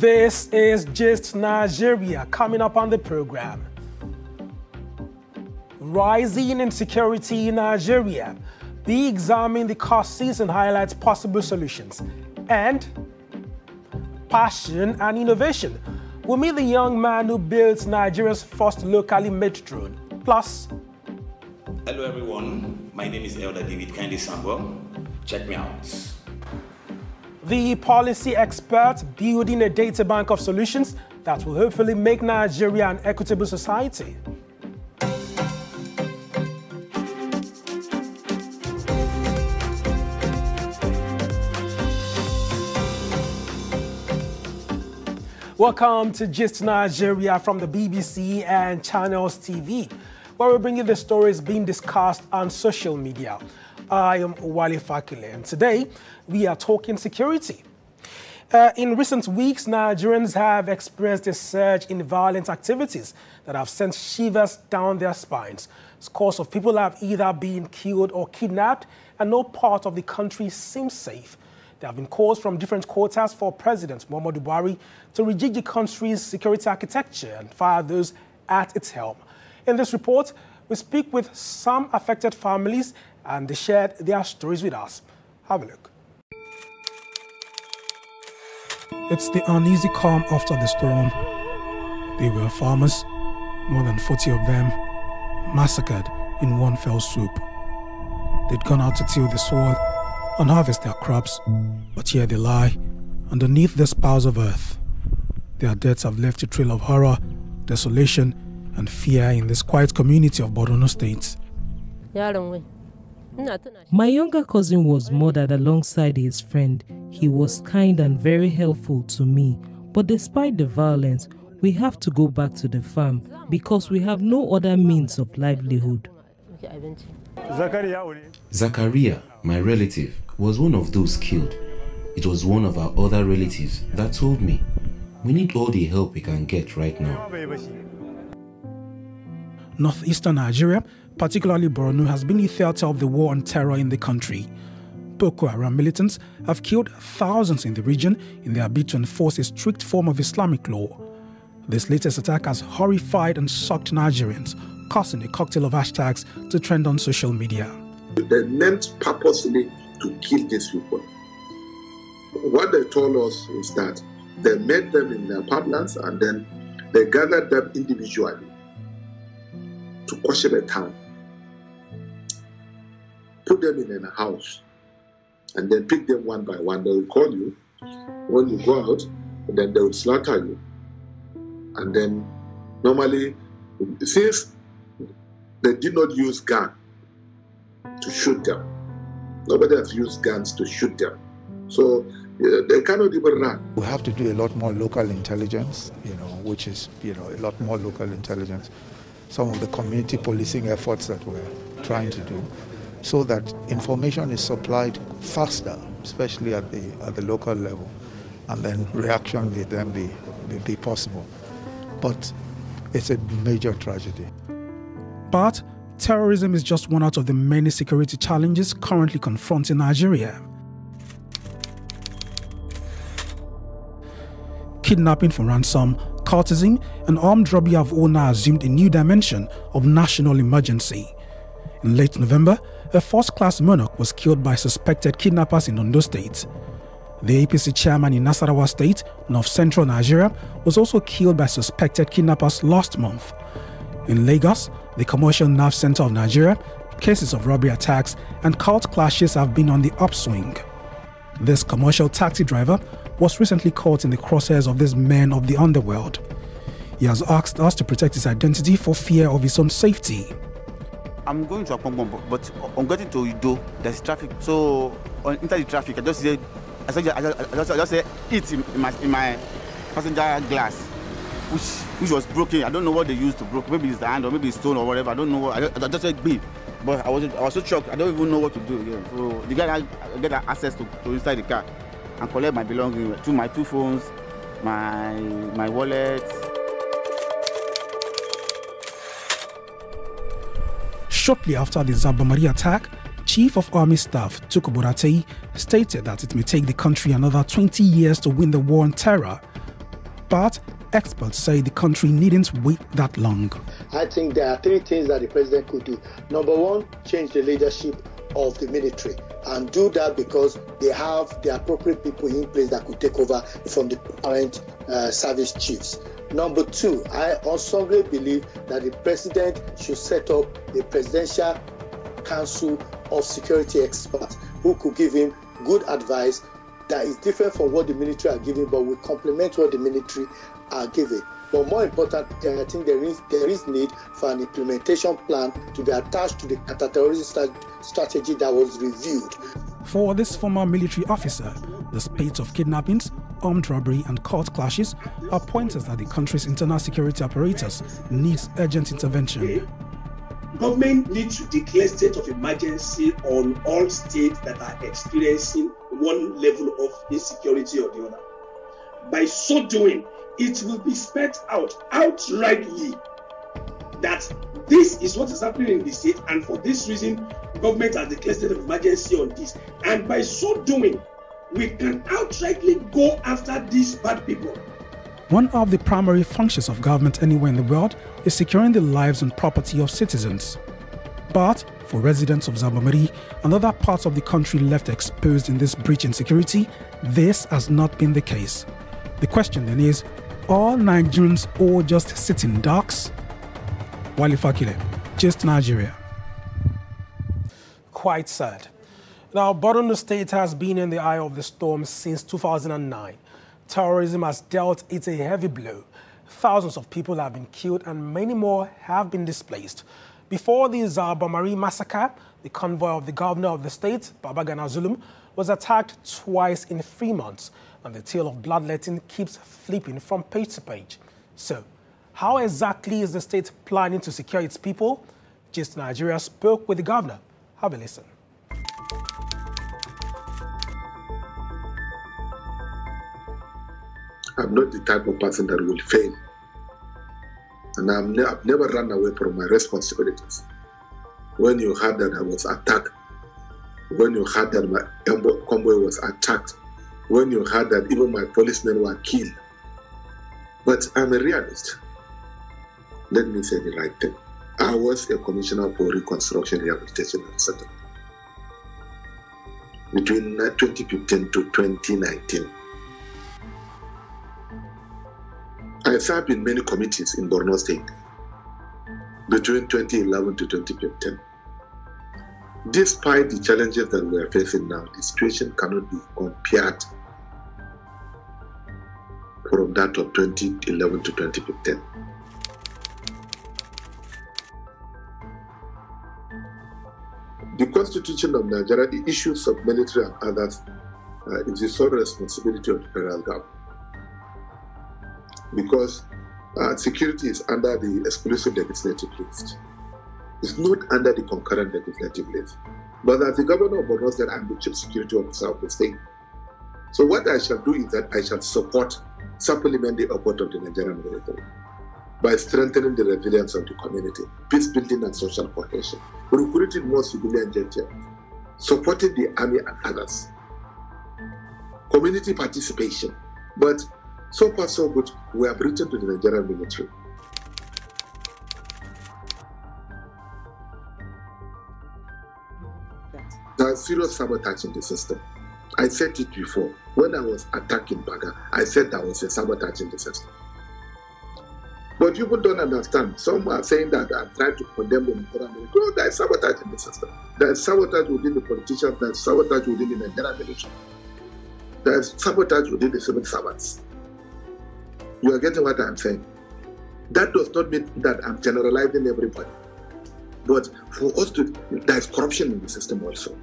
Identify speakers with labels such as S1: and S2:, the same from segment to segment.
S1: This is Gist Nigeria. Coming up on the program. Rising insecurity in Nigeria. We examine the causes and highlights possible solutions. And passion and innovation. We'll meet the young man who built Nigeria's first locally made drone. Plus,
S2: hello everyone, my name is Elder David Kindly Samuel. Check me out.
S1: The policy expert building a data bank of solutions that will hopefully make Nigeria an equitable society. Welcome to Gist Nigeria from the BBC and Channels TV, where we bring you the stories being discussed on social media. I am Wale Fakile, and today we are talking security. In recent weeks, Nigerians have experienced a surge in violent activities that have sent shivers down their spines. Scores of people have either been killed or kidnapped, and no part of the country seems safe. There have been calls from different quarters for President Muhammadu Buhari to rejig the country's security architecture and fire those at its helm. In this report, we speak with some affected families and they shared their stories with us. Have a look. It's the uneasy calm after the storm. They were farmers, more than 40 of them, massacred in one fell swoop. They'd gone out to till the soil and harvest their crops, but here they lie, underneath the piles of earth. Their deaths have left a trail of horror, desolation, and fear in this quiet community of Borno State.
S3: My younger cousin was murdered alongside his friend. He was kind and very helpful to me, but despite the violence, we have to go back to the farm because we have no other means of livelihood.
S4: Zakaria, my relative, was one of those killed. It was one of our other relatives that told me, we need all the help we can get right now.
S1: Northeastern Nigeria, particularly Borno, has been the theater of the war on terror in the country. Boko Haram militants have killed thousands in the region in their bid to enforce a strict form of Islamic law. This latest attack has horrified and shocked Nigerians, causing a cocktail of hashtags to trend on social media.
S5: They meant purposely to kill these people. What they told us is that they met them in their apartments and then they gathered them individually to question a town, put them in a house, and then pick them one by one. They will call you. When you go out, then they will slaughter you. And then normally, since they did not use guns to shoot them, nobody has used guns to shoot them. So they cannot even run.
S6: We have to do a lot more local intelligence, which is, a lot more local intelligence. Some of the community policing efforts that we're trying to do, so that information is supplied faster, especially at the local level, and then reaction will then be possible. But it's a major tragedy.
S1: But terrorism is just one out of the many security challenges currently confronting Nigeria. Kidnapping for ransom, cultism, and armed robbery have all now assumed a new dimension of national emergency. In late November, a first-class monarch was killed by suspected kidnappers in Ondo State. The APC chairman in Nasarawa State, north-central Nigeria, was also killed by suspected kidnappers last month. In Lagos, the commercial nerve center of Nigeria, cases of robbery attacks and cult clashes have been on the upswing. This commercial taxi driver was recently caught in the crosshairs of these men of the underworld. He has asked us to protect his identity for fear of his own safety.
S7: I'm going to Akpongbo, but on getting to Udo, there's traffic. So on enter the traffic, I just say it in my passenger glass, which was broken. I don't know what they used to break. Maybe it's the hand or maybe it's stone or whatever. I don't know what. I just said beep. But I was so shocked. I don't even know what to do again. So the guy get access to inside the car and collect my belongings, to my 2 phones, my wallet.
S1: Shortly after the Zabamari attack, Chief of Army Staff Tukur Buratai stated that it may take the country another 20 years to win the war on terror. But experts say the country needn't wait that long.
S8: I think there are three things that the president could do. Number one, change the leadership of the military, and do that because they have the appropriate people in place that could take over from the current service chiefs. Number two, I also believe that the president should set up a presidential council of security experts who could give him good advice that is different from what the military are giving, but will complement what the military are giving. But more important, I think there is need for an implementation plan to be attached to the counter-terrorism strategy that was reviewed.
S1: For this former military officer, the spate of kidnappings, armed robbery and court clashes are pointers that the country's internal security apparatus needs urgent intervention.
S9: Government needs to declare state of emergency on all states that are experiencing one level of insecurity or the other. By so doing, it will be spelled out outrightly that this is what is happening in the state, and for this reason, government has declared state of emergency on this. And by so doing, we can outrightly go after these bad people.
S1: One of the primary functions of government anywhere in the world is securing the lives and property of citizens. But for residents of Zabamari and other parts of the country left exposed in this breach in security, this has not been the case. The question then is, are Nigerians all just sitting ducks? Wale Fakile, Gist Nigeria. Quite sad. Now, Borno State has been in the eye of the storm since 2009. Terrorism has dealt it a heavy blow. Thousands of people have been killed and many more have been displaced. Before the Zabamari massacre, the convoy of the governor of the state, Babagana Zulum, was attacked twice in 3 months, and the tale of bloodletting keeps flipping from page to page. So, how exactly is the state planning to secure its people? Gist Nigeria spoke with the governor. Have a listen.
S5: I'm not the type of person that will fail. And I've never run away from my responsibilities. When you heard that I was attacked, when you heard that my convoy was attacked, when you heard that even my policemen were killed. But I'm a realist. Let me say the right thing. I was a commissioner for reconstruction, rehabilitation, and settlement between 2015 to 2019. I served in many committees in Borno State between 2011 to 2015. Despite the challenges that we are facing now, the situation cannot be compared from that of 2011 to 2015. The Constitution of Nigeria, the issues of military and others, is the sole responsibility of the federal government. Because security is under the exclusive legislative list. It's not under the concurrent legislative list. But as the governor of Borno State, I'm the chief security officer of the state. So what I shall do is that I shall supplement the effort of the Nigerian military by strengthening the resilience of the community, peace building and social cohesion, recruiting more civilian JTF, supporting the army and others, community participation. But so far so good, we have written to the Nigerian military. There is serious sabotage in the system. I said it before. When I was attacking Baga, I said there was a sabotage in the system. But people don't understand. Some are saying that I'm trying to condemn the Nigerian military. No, there is sabotage in the system. There is sabotage within the politicians. There is sabotage within the Nigerian military. There is sabotage within the civil servants. You are getting what I'm saying? That does not mean that I'm generalizing everybody. But for us to, there is corruption in the system also.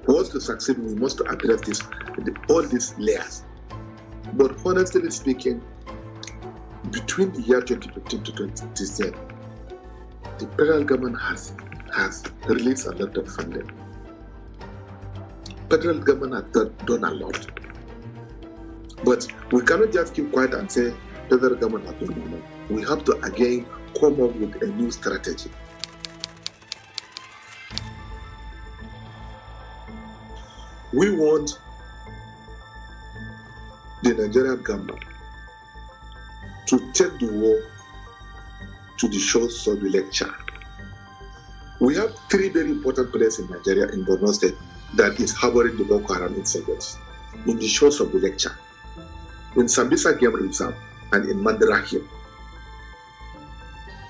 S5: For us to succeed, we must address this, all these layers. But honestly speaking, between the year 2015 to 2010, the federal government has released a lot of funding. Federal government has done a lot. But we cannot just keep quiet and say federal government has done more. We have to again come up with a new strategy. We want the Nigerian government to take the war to the shores of the Lake Chad. We have three very important places in Nigeria, in Borno State, that is harboring the Boko Haram insurgents. In the shores of the Lake Chad, in Sambisa Game Reserve, and in Mandarahim.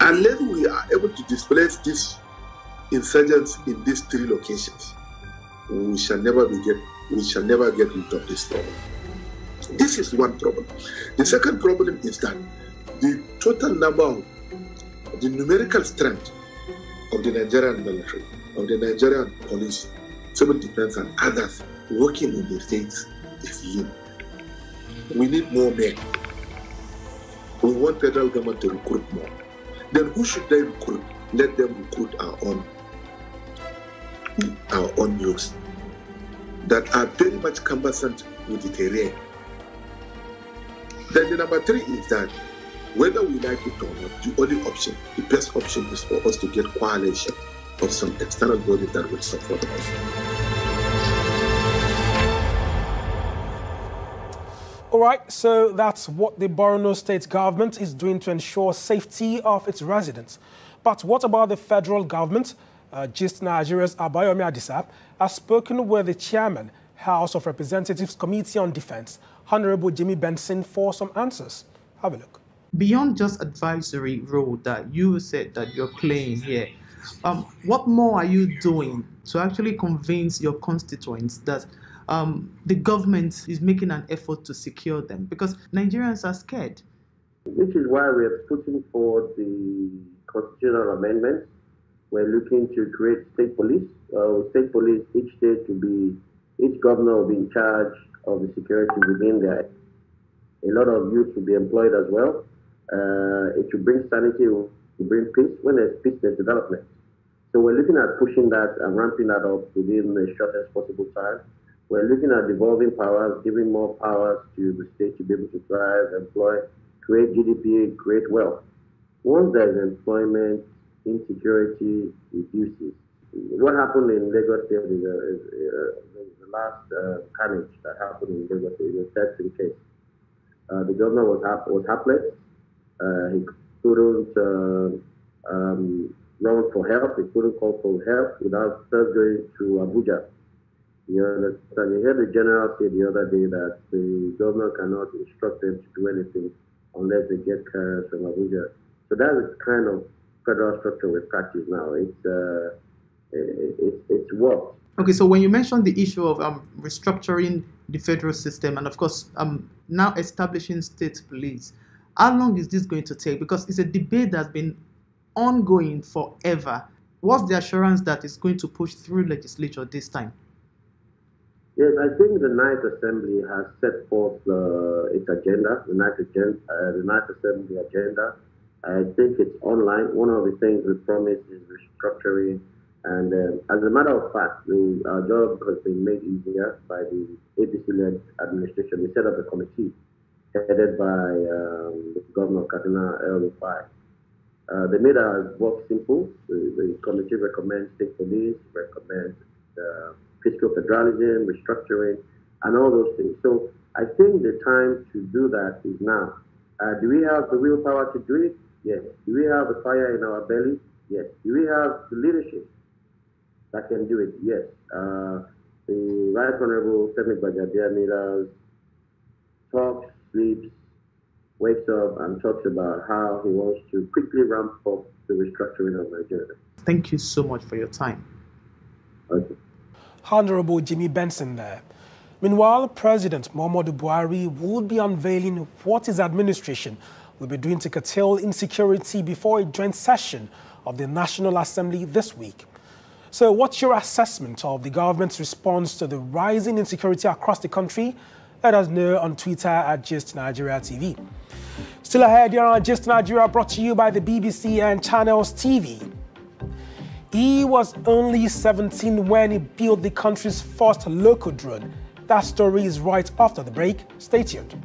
S5: Unless we are able to displace these insurgents in these three locations, we shall never get rid of this problem. This is one problem. The second problem is that the total number of the numerical strength of the Nigerian military, of the Nigerian police, civil defense, and others working in the states is low. We need more men. We want federal government to recruit more. Then who should they recruit? Let them recruit our own youths that are very much conversant with the terrain. Then the number three is that whether we like it or not, the only option, the best option is for us to get coalition of some external body that will support us.
S1: All right, so that's what the Borno State government is doing to ensure safety of its residents. But what about the federal government? Gist Nigeria's Abayomi Adisa has spoken with the chairman, House of Representatives Committee on Defense, Honorable Jimmy Benson, for some answers. Have a look.
S10: Beyond just advisory role that you said that you're playing here, what more are you doing to actually convince your constituents that the government is making an effort to secure them? Because Nigerians are scared.
S11: Which is why we're putting forward the constitutional amendments. We're looking to create state police. State police, each governor will be in charge of the security within there. A lot of youth will be employed as well. It will bring sanity, it will bring peace. When there's peace, there's development. So we're looking at pushing that and ramping that up within the shortest possible time. We're looking at devolving powers, giving more powers to the state to be able to thrive, employ, create GDP, create wealth. Once there's employment, insecurity reduces. What happened in Lagos State is the last carnage that happened in Lagos State. It was a testing case. The governor was hapless. He couldn't run for help. He couldn't call for help without first going to Abuja. You understand? You heard the general say the other day that the governor cannot instruct them to do anything unless they get clearance from Abuja. So that is kind of federal structure we practice now. It's worked.
S10: Okay, so when you mentioned the issue of restructuring the federal system and, of course, now establishing state police, how long is this going to take? Because it's a debate that's been ongoing forever. What's the assurance that it's going to push through legislature this time?
S11: Yes, I think the Ninth Assembly has set forth its agenda, the Ninth Assembly agenda. I think it's online. One of the things we promised is restructuring. And as a matter of fact, our job has been made easier by the APC-led administration. We set up a committee headed by the Governor of Kaduna, El-Rufai. They made our work simple. The committee recommends state police, recommends fiscal federalism, restructuring, and all those things. So I think the time to do that is now. Do we have the willpower to do it? Yes. Do we have the fire in our belly? Yes. Do we have the leadership that can do it? Yes. The Right Honorable Femi Gbajabiamila talks, sleeps, wakes up, and talks about how he wants to quickly ramp up the restructuring of Nigeria.
S10: Thank you so much for your time.
S11: Okay.
S1: Honorable Jimmy Benson there. Meanwhile, President Muhammadu Buhari will be unveiling what his administration will be doing to curtail insecurity before a joint session of the National Assembly this week. So what's your assessment of the government's response to the rising insecurity across the country? Let us know on Twitter at Gist Nigeria TV. Still ahead here on Gist Nigeria, brought to you by the BBC and Channels TV. He was only 17 when he built the country's first local drone. That story is right after the break. Stay tuned.